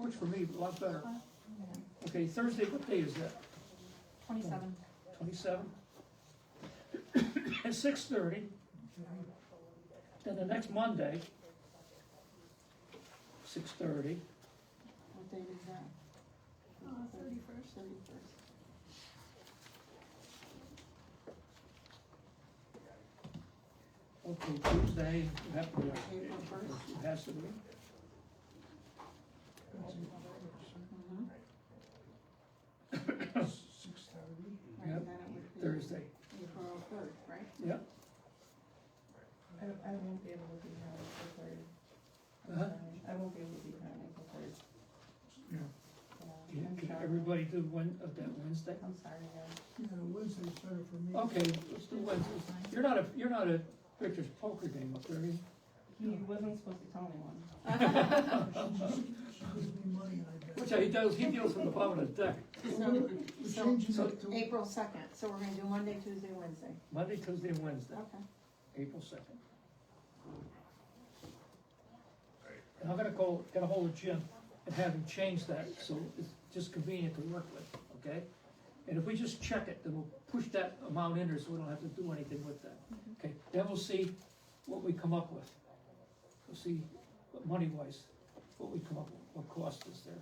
works for me, a lot better. Okay, Thursday, what day is that? 27. 27? At 6:30. Then the next Monday, 6:30. What date is that? 31st. 31st. Okay, Tuesday, you have to be, April 1st. it has to be. Mhm. 6:30. Right, Yep. and then it would be Thursday, April 3rd, right? yeah. I won't be able to be here on April 3rd. Uh-huh. I won't be able to be here on April 3rd. Yeah. I'm Can sorry. everybody do that Wednesday? I'm sorry, guys. Yeah, Wednesday's better for me. Okay, let's do Wednesday. You're not a Victor's poker game up there, are you? He wasn't supposed to tell anyone. She gives me money and I bet. Which he deals from the bottom of the deck. We're So, changing so it to. April 2nd, so we're gonna do Monday, Tuesday, Wednesday. Monday, Tuesday, and Wednesday, Okay. April 2nd. And I'm gonna get a hold of Jim and have him change that, so it's just convenient to work with, okay? And if we just check it, then we'll push that amount in there so we don't have to do anything with that. Okay, then we'll see what we come up with. We'll see, money-wise, what we come up with, what cost is there.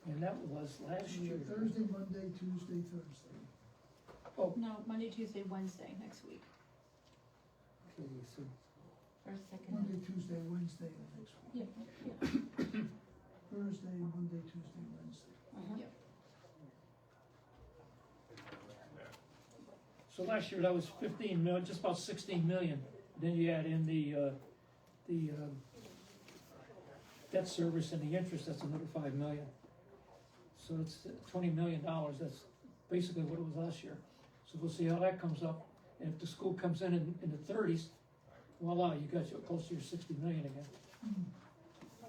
And that was last year. Thursday, Monday, Tuesday, Thursday. Oh, No, Monday, Tuesday, Wednesday next week. okay, so, First, second. Monday, Tuesday, Wednesday the next week. Yeah. Thursday, Monday, Tuesday, Wednesday. Mhm. Yep. so last year that was 15 million, just about 16 million. Then you add in the debt service and the interest, that's another 5 million. So it's $20 million, that's basically what it was last year. So we'll see how that comes up, and if the school comes in the 30s, voila, you got you close to your 60 million again.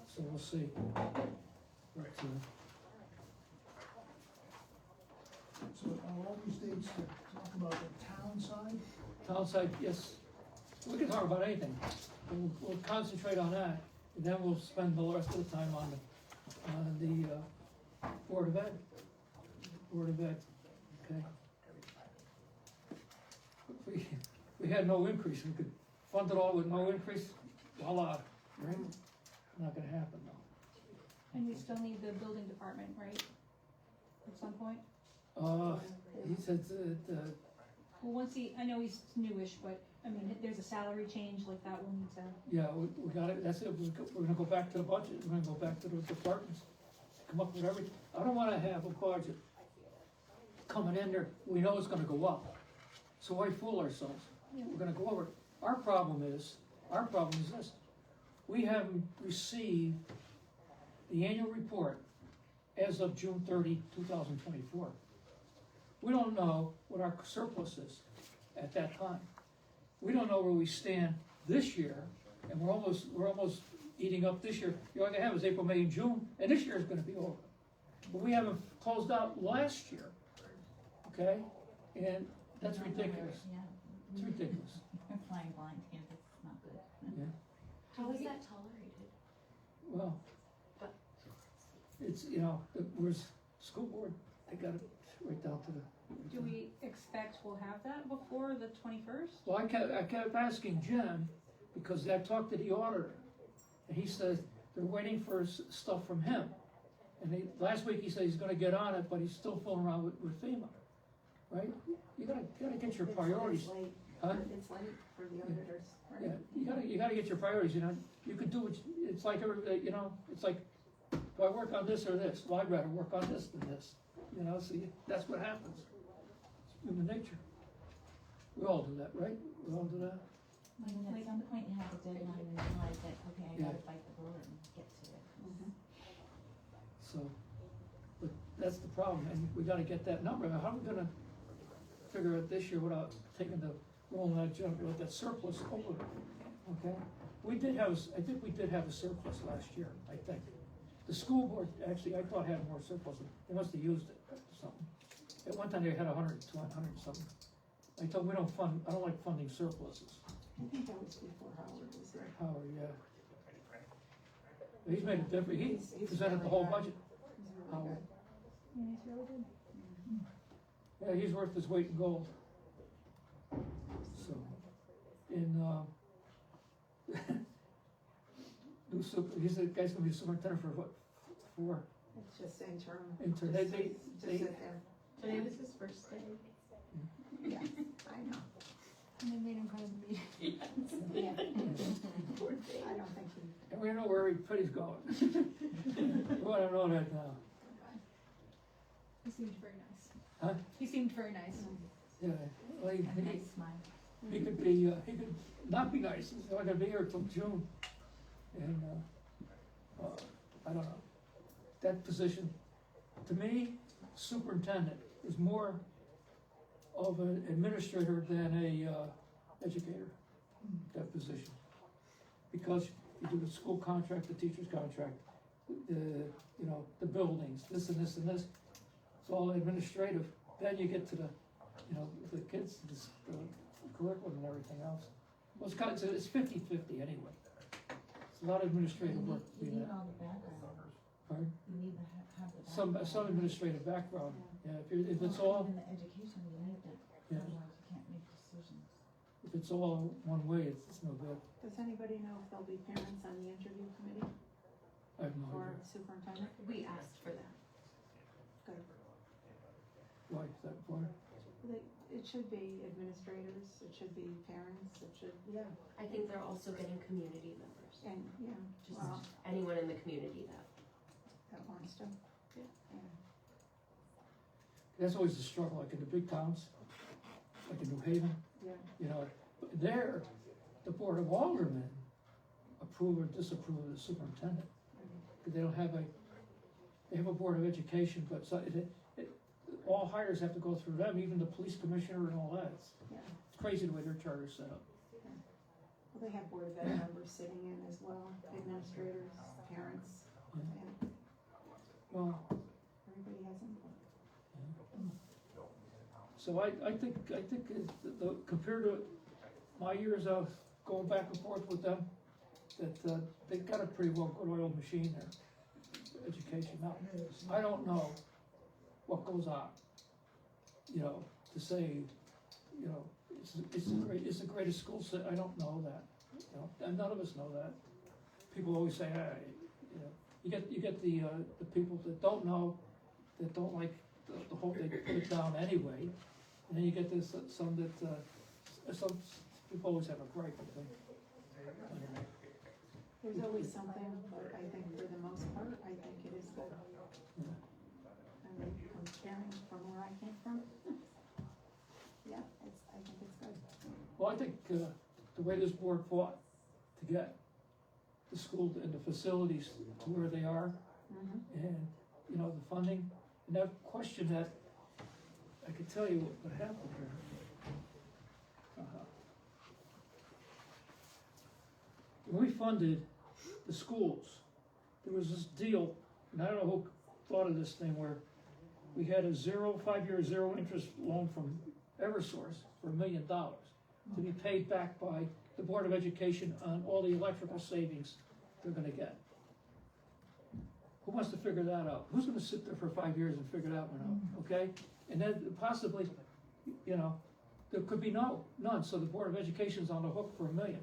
So we'll see. But, So are all these dates to talk about the town side? Townside, yes, we can talk about anything, we'll concentrate on that, and then we'll spend the rest of the time on the Board of Ed. Board of Ed, okay? If we had no increase, we could fund it all with no increase, voila, right? Not gonna happen though. And we still need the building department, right? At some point? He said Well, once I know he's newish, but, I mean, if there's a salary change like that, we'll need to, yeah, we got it, that's it, we're gonna go back to the budget, we're gonna go back to the departments, come up with everything. I don't wanna have a budget coming in there, we know it's gonna go up, so why fool ourselves? We're gonna go over it. Our problem is this, we haven't received the annual report as of June 30, 2024. We don't know what our surplus is at that time. We don't know where we stand this year, and we're almost eating up this year. All I have is April, May, and June, and this year is gonna be over. But we haven't closed out last year, okay? And that's ridiculous, Yeah. it's ridiculous, I'm flying blind here, that's not good. yeah. How is that tolerated? Well, it's, where's school board, they got it right down to the. do we expect we'll have that before the 21st? Well, I kept asking Jim, because I talked to the auditor, and he says they're waiting for stuff from him. And last week he said he's gonna get on it, but he's still fooling around with FEMA, right? You gotta get your priorities. It's late. Huh? It's late for the auditors, Yeah, right? you gotta get your priorities, you could do it's like it's like, do I work on this or this? Well, I'd rather work on this than this, so that's what happens. It's human nature. We all do that, right? We all do that? And at some point you have a deadline and realize that, okay, I Yeah. gotta bite the bullet and get to it. Mhm. So, but that's the problem, and we gotta get that number. How are we gonna figure it this year without taking the, rolling that jump, with that surplus over, okay? I think we did have a surplus last year, I think. The school board, actually, I thought had more surplus, they must have used it or something. At one time they had 100, 200 something. I told them I don't like funding surpluses. I think that was before Howard was there. Howard, yeah. He's made a difference, he He's presented the really whole good. budget. He's How- really good. Yeah, he's really good. Yeah, he's worth his weight in gold. So, he's the guy's gonna be superintendent for what, 4? It's just interim. Interim. Just They- to they- sit there. Today was his first day. Yeah, I know. And they made him come to the meeting. Yeah. I don't think he, And we don't know where everybody's going. We wanna know that now. He seemed very nice. Huh? He seemed very nice. Yeah, well, A nice smile. he could be, he could not be nice, he's not gonna be here till June. And, I don't know. That position, to me, superintendent is more of an administrator than a, educator, that position. Because you do the school contract, the teacher's contract, the buildings, this and this and this. It's all administrative. Then you get to the, the kids, the curriculum and everything else. Well, it's 50-50 anyway. It's a lot of administrative work to You do need that. all the background. Pardon? You need to have the background. Some administrative background, yeah, if it's all, In the education, you need that, Yeah. otherwise you can't make decisions. if it's all one way, it's no good. does anybody know if there'll be parents on the interview committee I have no for idea. superintendent? We asked for that. Good. Why is that for? It should be administrators, it should be parents, it should, yeah, I think they're also getting community members, and, yeah, just well, anyone in the community that wants to. Yeah. That's always the struggle, like in the big towns, like in New Haven, Yeah, there, the Board of Aldermen approve or disapprove of the superintendent. They don't have they have a Board of Education, but all hires have to go through them, even the police commissioner and all that. yeah. It's crazy the way their charter's set up. Well, they have Board of Ed members sitting in as well, administrators, parents, and Well, everybody has input. so I think compared to my years of going back and forth with them, that they've got a pretty well good oiled machine there, education. Now, I don't know what goes on, to say, it's the greatest school system. I don't know that, and none of us know that. People always say, you get the people that don't know, that don't like the whole, they put it down anyway, and then you get this, some people always have a gripe with them. There's always something, but I think for the most part, I think it is good. Yeah. I mean, comparing from where I came from, yeah, I think it's good. Well, I think, the way this board fought to get the school and the facilities to where they are, and, the funding, and that question that, I could tell you what happened here. When we funded the schools, there was this deal, and I don't know who thought of this thing, where we had a 5-year zero interest loan from Eversource for $1 million to be paid back by the Board of Education on all the electrical savings they're gonna get. Who wants to figure that out? Who's gonna sit there for 5 years and figure that one out, okay? And then possibly, there could be none, so the Board of Education's on the hook for $1 million.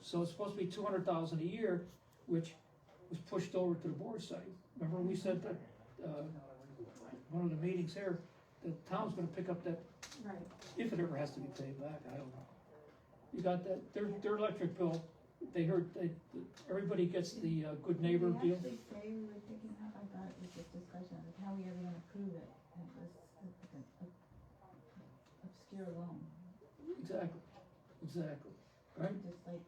So it's supposed to be $200,000 a year, which was pushed over to the board side. Remember we said that, one of the meetings here, the town's gonna pick up that, Right. if it ever has to be paid back, I don't know. You got that, their electric bill, everybody gets the good neighbor Did we deal. actually say we were picking up? I thought it was just discussion, like how are we ever gonna prove it? And it was like an obscure loan. Exactly, right? Just like,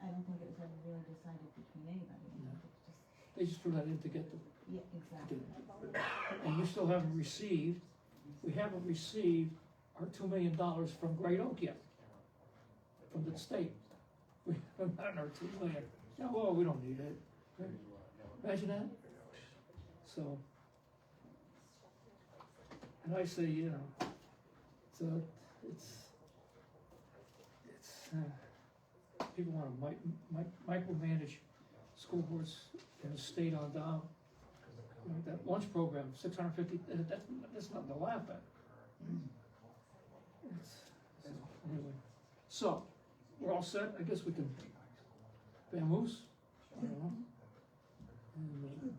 I don't think it was ever really decided between anybody. I think it's just, They just threw that in to get the, yeah, exactly. and we still haven't received our $2 million from Great Oak yet, from the state. We haven't gotten our $2 million. Yeah, well, we don't need it. Imagine that. So, and I say, people want to micromanage school boards and the state on down. You know, that lunch program, 650, that's nothing to laugh at. Anyway, so, we're all set, I guess we can vamoose, I don't know. And,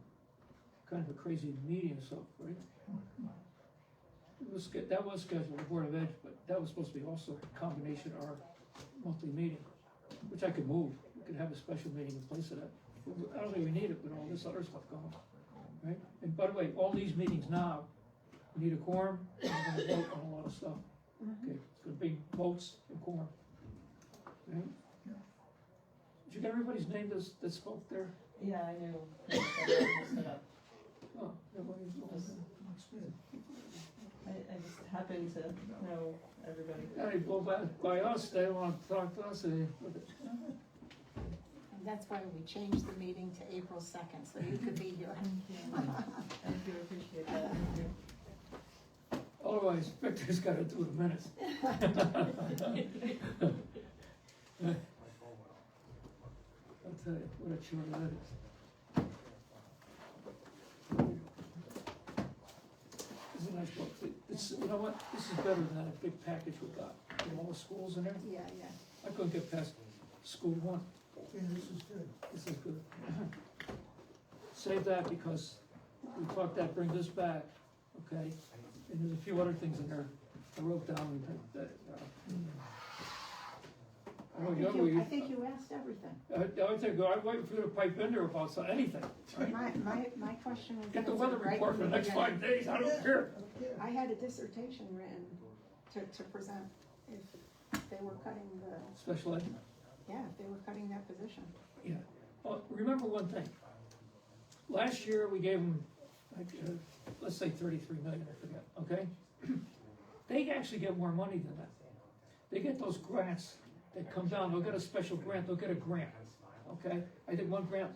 kind of a crazy meeting and stuff, right? That was scheduled, the Board of Ed, but that was supposed to be also a combination of our monthly meeting, which I could move, we could have a special meeting in place of that. I don't think we need it with all this other stuff going, right? And by the way, all these meetings now, we need a quorum, and we're gonna vote on a lot of stuff. Okay, it's gonna be votes and quorum. Right? Did you get everybody's name that spoke there? Yeah, I knew. Set up. Oh, everybody's, I just happen to know everybody. yeah, they go by us, they wanna talk to us, And that's why we changed the meeting to April 2nd, so you could be here. I do appreciate that, thank you. otherwise Victor's gotta do the minutes. I'll tell you, what a chore that is. It's a nice book. It's, you know what, this is better than that big package we got, with all the schools in there. Yeah, yeah. I couldn't get past school one. Yeah, this is good. This is good. Save that because we talked that, bring this back, okay? And there's a few other things in there I wrote down that, I think you asked everything. I think, I'm waiting for you to pipe in there about anything, right? My question was. Get the weather answered right report for the from next beginning. 5 days, I don't care. I had a dissertation written to present if they were cutting Special ed, if they were cutting that position. yeah. Well, remember one thing. Last year, we gave them, like, let's say 33 million, I forget, okay? They actually get more money than that. They get those grants that come down, they'll get a special grant, they'll get a grant, okay? I think one grant,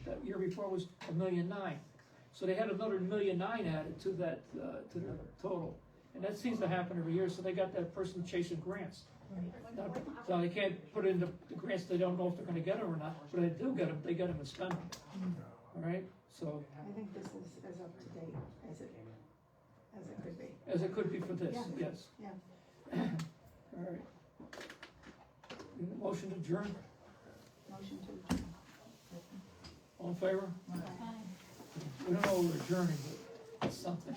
that year before was $1.9 million. So they had another $1.9 million added to that, to the total. And that seems to happen every year, so they got that person chasing grants. Now they can't put in the grants, they don't know if they're gonna get them or not, but they do get them, they get them and spend them. All right, so, I think this is as up to date as it could be. as it could be for this, Yeah. yes. Yeah. All right. Motion to adjourn, Motion to adjourn. all in favor? Aye. We don't know we're adjourning, but it's something.